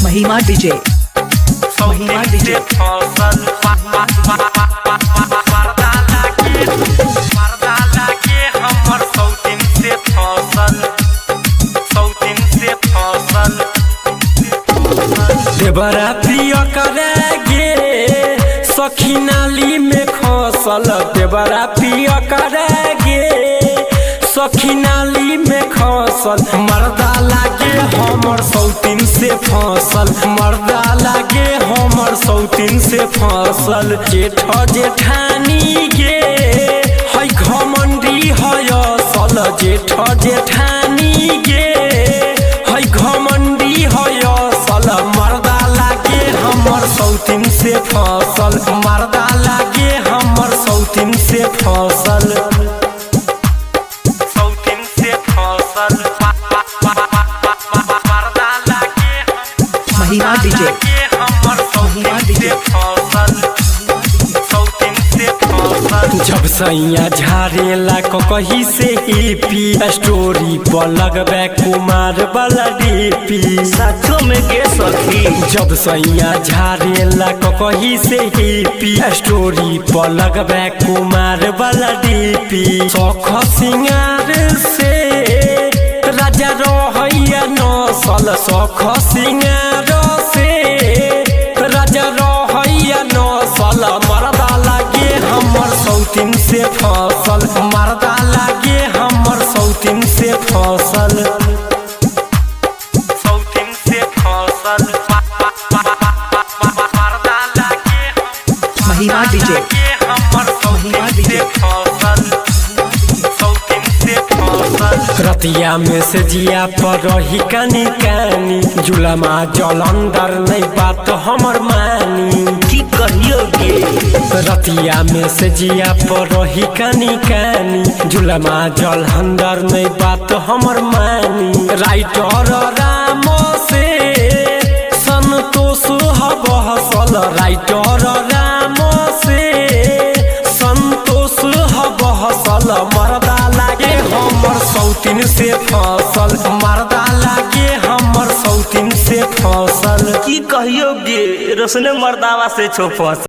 महिमा डीजे महिमा डीजे बड़ा प्रिय करेगे सखी नाली में खसल बड़ा प्रिय करेगे सखी नाली में खसल मर्दा लागे हमर सौतीन से फसल मर्दा लागे हमर सौतीन से फसल जेठ जेठानी गे है घमंडी है असल जेठ जेठानी गे है घमंडी है असल मर्दा लागे हमर सौतीन से फसल मर्दा लागे हमर सौतीन से फसल सौतीन से फसल मर्दा लागे महिमा डीजे हमर महिमा डीजे जब सैया झारेला कहीं से ईपी स्टोरी पर लगबे कुमार वाला डीपी साथों में के सखी जब सैया झारेला कहीं से ईपी स्टोरी पर लगबे कुमार वाला डीपी सौख सिंगार से राजा रहैया नसल सौख सिंगार से राजा रहैया नसल मर्दा लागे हमर सौतीन से फसल मर्दा लागे हमर सौतीन से फसल सौतीन से फसल मर्दा लागे महिमा डीजे हमर महिमा डीजे रतिया में से जिया पर रही कानी कानी जुलमा जलंदर नहीं बात हमर मानी की कहियो गे रतिया में से जिया पर रही कानी कानी जुलमा जलंदर नहीं बात हमर मानी राइटर राम से संतोष हबहसल राइटर राम से संतोष हबहसल मर्दा लागे हमर सौतीन से फसल मर्दा लागे हमर सौतीन से फसल की कहियो गे रोशने मर्दावा से छो फसल।